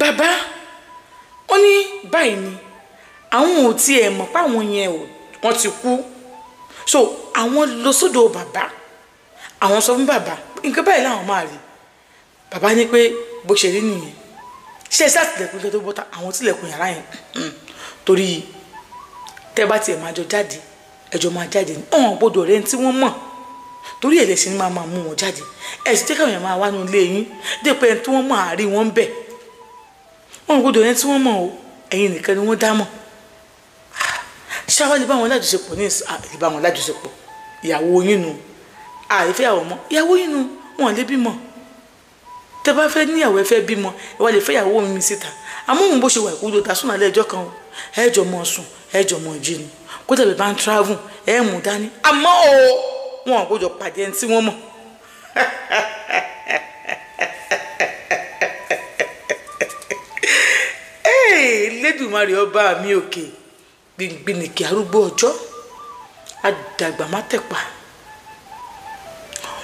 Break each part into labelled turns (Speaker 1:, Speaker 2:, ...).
Speaker 1: bàbá ó ní báyìí ni àwọn ò tiẹ̀ mọ̀ pé àwọn yẹn wọ́n ti kú so àwọn lọ sọ́dọ̀ bàbá àwọn sọ fún bàbá nǹkan báyìí làwọn máa rí bàbá ní pé bó ṣe rí nìyẹn ṣe sátìlẹ̀kùn kẹ́ tó bọ́ta àwọn tilẹ̀kùn yàrá yẹn torí tẹ́ bá tiẹ̀ máa jọ jáde ẹjọ́ máa jáde ní ọ̀hún gbọ́dọ̀ rẹ̀ tí wọ́n mọ̀ torí ẹ̀lẹ́sìn ni máa mú wọn jáde ẹ̀sìn jẹ́ káwọn èèyàn máa wá nínú ilé yín dépẹ́ ẹni tí wọ́n mọ̀ àárín wọn bẹ̀ ọ̀hún gbọ́dọ̀ rẹ̀ tí wọ́n mọ̀ o ẹ̀yin nìkan ni wọ́n dá mọ̀ ṣáwá lè bá wọn lájọṣepọ̀ ní lè bá wọn lájọṣepọ̀ ìyàwó yín nu àìfẹ́yàwó mọ́ ìyàwó yín nu wọn lè bímọ tẹ́ bá fẹ́ níyàwó ẹ fẹ́ bímọ ẹ wá lè fẹ́yàwó mi síta àmọ́ òun bó ṣe wà ìkúdó ta sún alẹ́ ẹjọ́ kan o ẹjọ́ mọ̀ sùn ẹjọ́ mọ̀ jí ni kó tẹ̀lé bá ń travel ẹ mú dání àmọ́ o wọn ò gbọ́dọ̀ pàdé ẹni tí wọ́n mọ̀ Lédùmarè ọba mi òkè gbìngbìnìkì arúgbó ọjọ́ àdàgbà má tẹ̀pa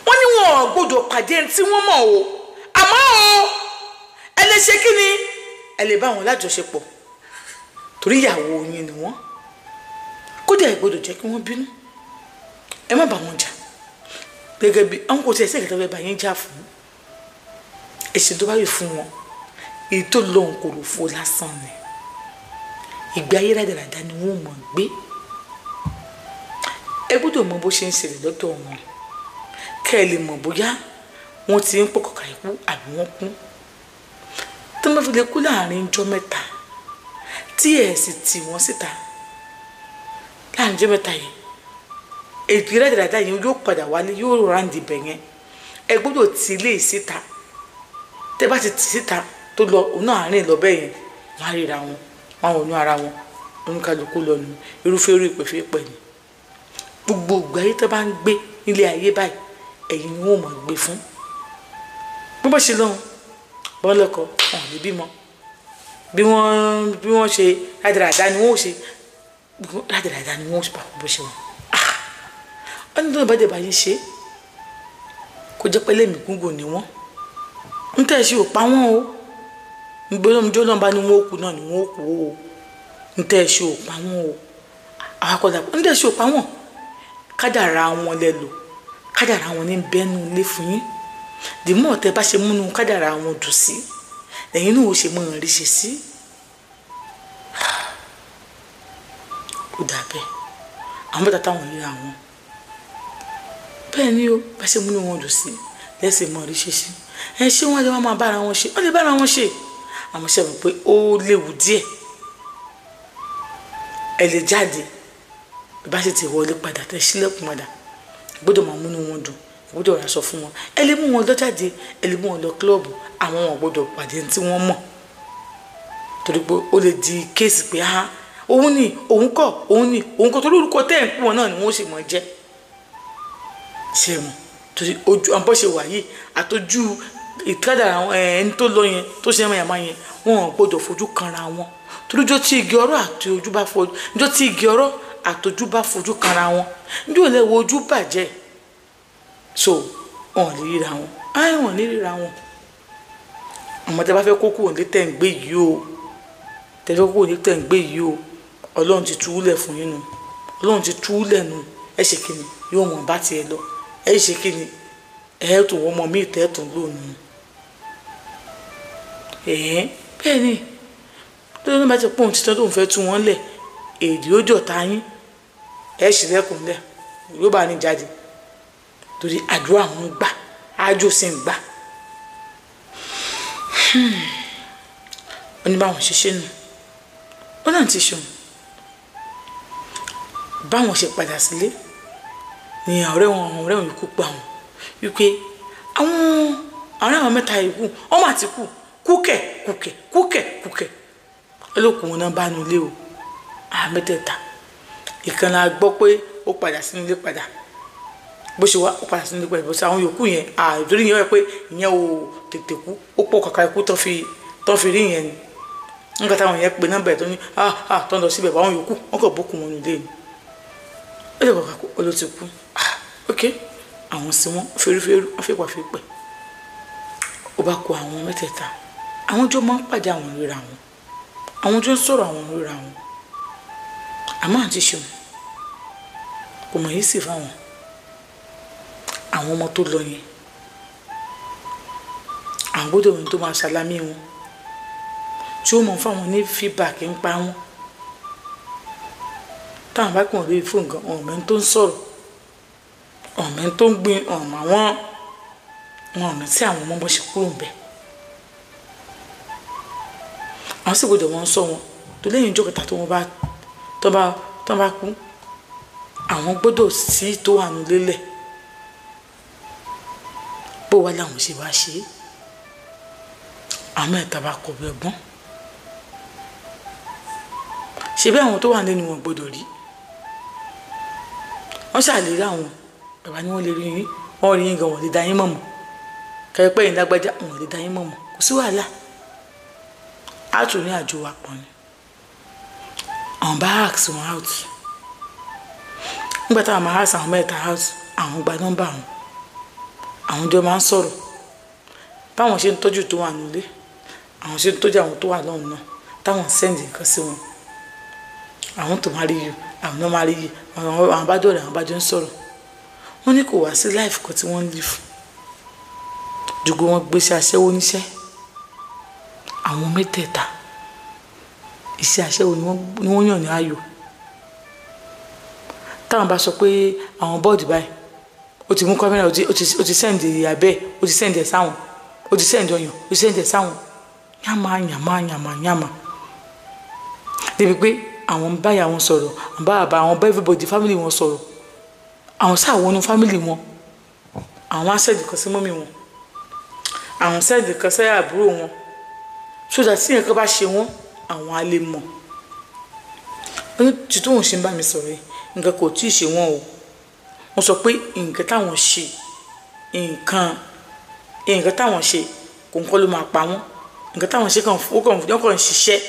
Speaker 1: wọ́n ní wọn ò gbọ́dọ̀ pàdé ẹni tí wọ́n mọ̀ o àmọ́ o ẹ lè ṣe kí ni ẹ lè bá wọn lájọṣepọ̀ torí ìyàwó yín ni wọ́n kódà ẹ gbọ́dọ̀ jẹ́ kí wọ́n bínú ẹ má bá wọn jà gẹ́gẹ́ bí àwọn kò tí ẹ sẹ́kẹ̀ tó fẹ́ bá yín jà fún èsì tó bá yẹ fún wọn èyí tó lóhun kò lò fún lásán ni ìgbé ayé rádaràda ni wọ́n mọ̀ gbé ẹ gbọ́dọ̀ mọ bó ṣe ń ṣẹlẹ̀ lọ́dọ̀ wọn kẹ́ ẹ lè mọ̀ bóyá wọ́n ti ń pọ̀kọ̀kà ikú àbí wọ́n kú tó má fi lè kú láàrin ọjọ́ mẹ́ta tí ẹ̀ sì tì wọ́n síta láàrin ọjọ́ mẹ́ta yìí ètò rádaràda yìí yóò padà wálé yóò ráǹdì bẹ̀ yẹn ẹ gbọ́dọ̀ tì ilé síta tẹ́ bá ti tì síta tó lọ òun náà àárín lọ bẹ́ẹ̀ yẹn wọ́n á ríra wọn wọ́n á wọnú ara wọn oníkálukú lọ nù irúfẹ́ orí ìpèfẹ́ ni gbogbo ìgbà ayé tó bá ń gbé nílé ayé báyìí ẹ̀yin ni wọ́n mọ̀ gbé fún bó bá ṣe lọ́hùn bọ́n lẹ́kọ̀ọ́ wọn ò lè bímọ bí wọ́n ṣe rádaràda ni wọ́n ò ṣe rádaràda ni wọ́n ò ṣe bá bó ṣe wọn wọ́n ní tó bá dé bá yín ṣe kó jẹ́ pé lẹ́mìí gúngùn ni wọ́n ń tẹ̀ ṣe ò pa wọ́n o gbọ́dọ̀ lọ́nba ni wọ́n ó kú náà ni wọ́n ó kú o ń tẹ̀ ṣe ò pa wọ́n o àwọn akọ̀dà ń tẹ̀ ṣe ò pa wọ́n kádàrá wọn lẹ lò kádàrá wọn ní bẹ́ẹ̀nu ilé fún yín dìmọ́ ọ̀tẹ́ bá ṣe múnú kádàrá wọn dùn sí lẹ́yìn náà ó ṣe mọ́ rí ṣe sí ó dà bẹ́ẹ̀ àwọn bàtà táwọn yíra wọn bẹ́ẹ̀ ni ó bá ṣe múnú wọn dùn sí lẹ́sẹ̀ mọ́ rí ṣe sí ẹ ṣé wọ́n lè wọ́n máa bára wọn ṣe wọ́n lè bára wọn ṣe àmọ́ ṣe mọ̀ pé ó léwu díẹ̀ ẹ lè jáde bá ṣe ti wọlé padà tẹ sílẹ̀kùn padà gbọ́dọ̀ máa múnú wọn dùn gbọ́dọ̀ rà sọ fún wọn ẹ lè mú wọn lọ jáde ẹ lè mú wọn lọ kílọ̀bù àwọn wọn gbọ́dọ̀ pàdé tí wọ́n mọ̀ torí pé ó lè di kéèsì pé òun ni òun kọ́ torí orúkọ tẹ́ ẹ̀ ń pọ̀ wọn náà ni wọ́n sì mọ̀ jẹ́ ṣe mọ̀ torí ojú àbọ̀ṣe wà yìí àtọ́jú ìkádàrà ẹni tó lọ yẹn tó ṣe ẹ̀mọ̀yàmá yẹn wọn ò gbọ́dọ̀ fojú kanra wọn torí jọ́ tí igi ọ̀rọ̀ àti ojú bá fojú jọ́ tí igi ọ̀rọ̀ àtọ́jú bá fojú kanra wọn njó lè wo ojú bàjẹ́ so wọn lè ríra wọn wọn lè ríra wọn àmọ́ tẹ́ bá fẹ́ kókó òní tẹ̀ ń gbé yìí o tẹ́ fẹ́ kókó òní tẹ̀ ń gbé yìí o ọlọ́run ti túlẹ̀ fún yín nu ọlọ́run ti túlẹ̀ nu ẹ ṣe kíni yóò wọ́n bá tiẹ̀ lọ ẹ ṣe kíni ẹ tó wọ́n mọ míì tẹ́ tó lónìí bẹ́ẹ̀ ni tó ní bá ti pọ́n títọ́ tó ń fẹ́ tú wọn lẹ̀ èdè ó jọ̀ta yín ẹ ṣílẹ̀kùn lẹ̀ yóò bá ní jáde torí àdúrà wọn gbà ájò sì ń gbà ó ní báwọn ṣe ṣe nù ó náà ti ṣeun báwọn ṣe padà sílé ni ọ̀rẹ́ wọn yòókù pa wọn wípé àwọn mẹ́ta yòókù ọmọ àti kúkẹ̀ olókùn wọn náà bá nu ilé o àmẹ́tẹ̀ẹ̀ta ìkànnì gbọ́ pé ó padà sínú ilé padà bó ṣe wá ó padà sínú ilé padà bó ṣe àwọn yòókù yẹn àìdórí yẹn wẹ́ pé ìyẹn ò tètè kú ó pọ̀ kàkà ikú tán fi rí yẹn ni nígbà táwọn yẹn pe nọ́mbà ẹ̀ tó ní tó ń lọ síbẹ̀ àwọn yòókù wọn kò bókun wọn nílé ni ó lè kọ̀ọ̀kan kó ó ló ti kú ok àwọn sí wọn fẹ́rẹ́fẹ́rẹ́ wọn fẹ́ pàfẹ́ pẹ́ ó bá kó àwọn mẹ́tẹ̀ẹ̀ta àwọn jọ máa ń pàdé àwọn ríra wọn, àwọn jọ ń sọ̀rọ̀ àwọn ríra wọn. Àmọ́ àǹtí Ṣeun kò mọ̀ yìí sì fáwọn àwọn ọmọ tó lọ yẹn, àwọn gbọ́dọ̀ wọn tó máa ṣàlámì wọn tí ó mọ̀ fáwọn ní feedback ń pa wọn. Táwọn bá kàn lórí fóònù gan ọ̀mẹ́ tó ń sọ̀rọ̀, ọ̀mẹ́ tó ń gbin ọ̀mà wọn ọ̀mẹ́ tí àwọn ọmọ bọ́ ṣe kúrò ń bẹ̀. Àwọn sì gbọ́dọ̀ wọn sọ wọn tó lẹ́yìn ìjọ kẹta tó bá kú, àwọn gbọ́dọ̀ sí tó wà nílé lẹ̀ bó wá láwọn ṣe wá ṣe é. Àmọ́ ẹ̀ta bá kọ̀ bí ọgbọ́n ṣe bí àwọn tó wà nínú wọn gbọ́dọ̀ rí. Wọ́n ṣàlérí àwọn bàbá ni wọ́n lè rí yín, wọ́n rí yín gan wọ́n lè dá yín mọ̀mọ́, kẹ́pẹ́ yín lágbájá wọ́n lè dá yín mọ̀mọ́, kò sí wàhálà. Á tún ní àjò wa pọ̀ ni. Àwọn bá ask wọn out. Nígbà táwọn máa ask àwọn mẹ́ta out, àwọn gba nọ́mbà wọn, àwọn jọ máa ń sọ̀rọ̀ báwọn ṣe ń tọ́jú tó wà nílé, àwọn ṣe ń tọ́jú àwọn tó wà lọ́hùn náà, táwọn sẹ́ndì nǹkan sí wọn. Àwọn tó máa rí yìí, àwọn náà máa rí yìí, àwọn bá dọ̀rẹ́, àwọn bá jọ ń sọ̀rọ̀. Wọ́n ní kò wá sí life kan tí wọ́n ń live dùgbò wọn gbé sí aṣẹ́wó níṣẹ́. Àwọn mẹ́tẹ̀ẹ̀ta iṣẹ́ aṣẹ́wó ni wọ́n yàn ní ayọ̀. Táwọn bá sọ pé àwọn bọ́ọ̀dì báyìí ó ti mú kámẹ́rà, ó ti sẹ́ǹdì abẹ́, ó ti sẹ́ǹdì ẹ̀ sáwọn, ó ti sẹ́ǹdì ọyàn, ó ti sẹ́ǹdì ẹ̀ sáwọn, yàmà débi pé àwọn báyà wọn sọ̀rọ̀, àwọn bá bàbá àwọn bá everybody family wọn sọ̀rọ̀, àwọn sáà wọnú family wọn, àwọn á sẹ́ǹdì kan sí mọ́mì wọn, àwọn sẹ́ǹdì kan sí àbúrò wọn, so that tí nǹkan bá ṣe wọ́n àwọn á lè mọ̀. Tí tóun ṣe ń bá mi sọ̀rọ̀ yìí nǹkan kò tí ì ṣe wọ́n o. Wọ́n sọ pé nǹkan táwọn ṣe nǹkan táwọn ṣe kò ń kọ́ ló máa pa wọ́n. Nǹkan táwọn ṣe kàn ń ṣiṣẹ́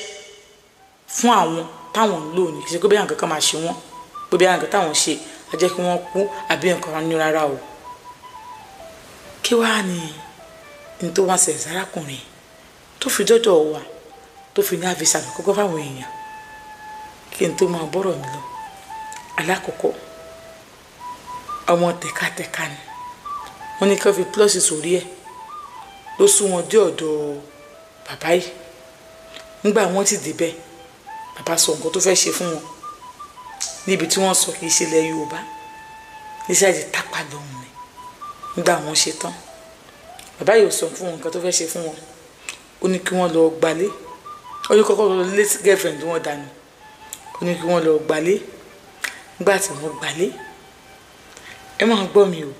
Speaker 1: fún àwọn táwọn ń lò ní, kì í ṣe pé bí nǹkan kan máa ṣe wọ́n, pé bí nǹkan táwọn ṣe á jẹ́ kí wọ́n kú àbí nǹkan kan ní rárá o. Kí wàá ní tó wá ṣe sárákùnrin tó fi dọ́dọ̀ wà tó fi ní àfisà mi kọ́kọ́ fáwọn èèyàn kí n tó máa bọ́rọ̀ mi lọ. Alákọ̀ọ́kọ́ ọmọ tẹ̀kátẹ̀ká ni wọ́n ní kí wọ́n fi plọ́ọ̀sì sórí ẹ̀ ló sún wọn dé ọ̀dọ̀ bàbá yìí. Nígbà wọ́n ti débẹ̀ bàbá sọ nǹkan tó fẹ́ ṣe fún wọn níbi tí wọ́n sọ kì í ṣe ilẹ̀ Yorùbá níṣẹ́ àti tápà lọ́hùn ni. Nígbà wọ́n ṣe tán bàbá yìí ò sọ fún wọn nǹkan tó fẹ́ ṣe fún wọn, ó ní kí wọ́n lọ gbalé, ó ní kọ́kọ́ lọ lé girlfriend wọn dànù, ó ní kí wọ́n lọ gbalé. Nígbà tí wọ́n gbalé, ẹ máa gbọ́ mi o,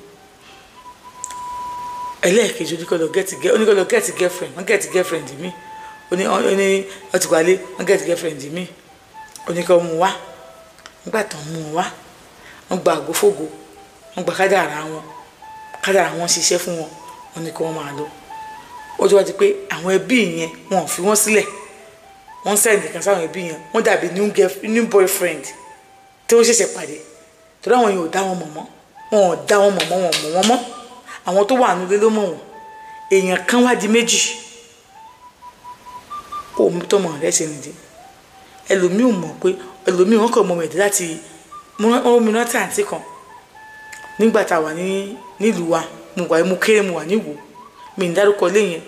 Speaker 1: ẹlẹ́ẹ̀kejì oníkọ́lọ́ gẹ́ẹ̀tì girlfriend, wọ́n gẹ́ẹ̀tì girlfriend mi, ó ní ọtí gbalé, wọ́n gẹ́ẹ̀tì girlfriend mi, ó ní kọ́ mú wá. Nígbà tó ń mú wá, wọ́n gba àgófógo, wọ́n gba kádàrá wọn ṣiṣẹ́ fún wọn, wọ́n ní kí wọ́n máa lọ. Ó ti wá di pé àwọn ẹbí yẹn wọn ò fi wọ́n sílẹ̀, wọ́n sẹ́ǹdì kan sáwọn ẹbí yẹn, wọ́n dàbí new boyfriend tí wọ́n ṣẹ̀ṣẹ̀ pàdé torí àwọn yẹn ò dá wọn mọ̀ mọ́, wọn ò dá wọn mọ̀ mọ́, wọn ò mọ̀ wọn mọ́. Àwọn tó wà nílé ló mọ̀ wọn, èèyàn kan wá di méjì. Òun tọmọ rẹ ṣe nìdí, ẹlòmíì ò mọ̀ pé ẹlòmíì wọn kàn mọ̀ mẹ̀dí láti mìíràn tí àǹtí kan nígbà tá a wà nílùú wa, mo kéré mo wà níwò, mi ń dárúkọ léyìn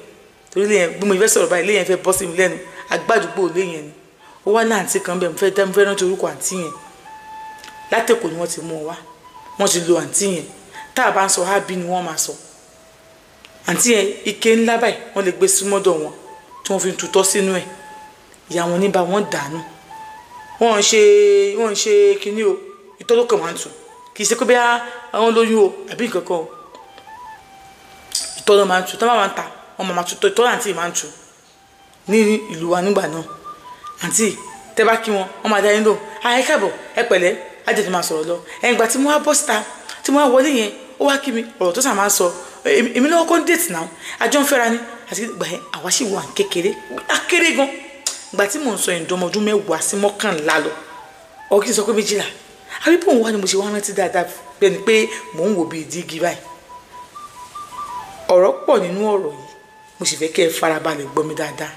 Speaker 1: torí léyìn bí mo fẹ́ sọ̀rọ̀ báyìí léyìn fẹ́ bọ́ sí mi lẹ́nu, agbádùgbò léyìn ni. Ó wá láǹtí kan bẹ́ẹ̀ mo fẹ́ rántí orúkọ àǹtí yẹn, látẹ̀kọ̀ ni wọ́n ti mú ọ wá, wọ́n ti lo àǹtí yẹn. Tá a bá ń sọ hábí ni wọ́n máa sọ. Àǹtí yẹn ike ńlá báyìí wọ́n lè gbé símọ́dọ̀ wọn tí wọ́n fi ń tutọ́ sínú ẹ̀, ìyá wọn níbà wọ́n dànù. Wọ́n ń ṣe kinní o, ìtọ́ ló kàn máa ń tù, kì í ṣe pé bí àwọn lóyún o àbí nǹkan kan o, ìtọ́ ló máa ń tù. Tọ́ bá máa ń ta wọ́n máa tù, ìtọ́ àǹtí máa ń tù ní ìlú wa nígbà náà. Àǹtí tẹ́ bá kí wọn wọ́n máa dá yín lò, ẹ káàbọ̀, ẹ pẹ̀lẹ́, á jẹ́ tó máa sọ̀rọ̀ lọ. Ìgbà tí mo wá bọ́ síta tí mo wá wọlé yẹn ó wá kí mi, ọ̀rọ̀ tó sà máa ń sọ, èmi lọ́wọ́ kọ́ ń dètì náà, àjọ ń fẹ́ra ni àti ìgbà yẹn àwa sì wà kékeré, akéré gan. Ìgbà tí mò ń sọ ìdánmọ ọdún 10 sí 11 lọ, ọ kí n sọ pé 12, àbí bóun wá ni mo ṣe wá rántí dáadáa bẹ́ẹ̀ ni pé mò ń wò bí ìdígi báyìí. Ọ̀rọ̀ pọ̀ nínú ọ̀rọ̀ yìí mo sì fẹ́ kí ẹ farabalẹ̀ gbọ́ mi dáadáa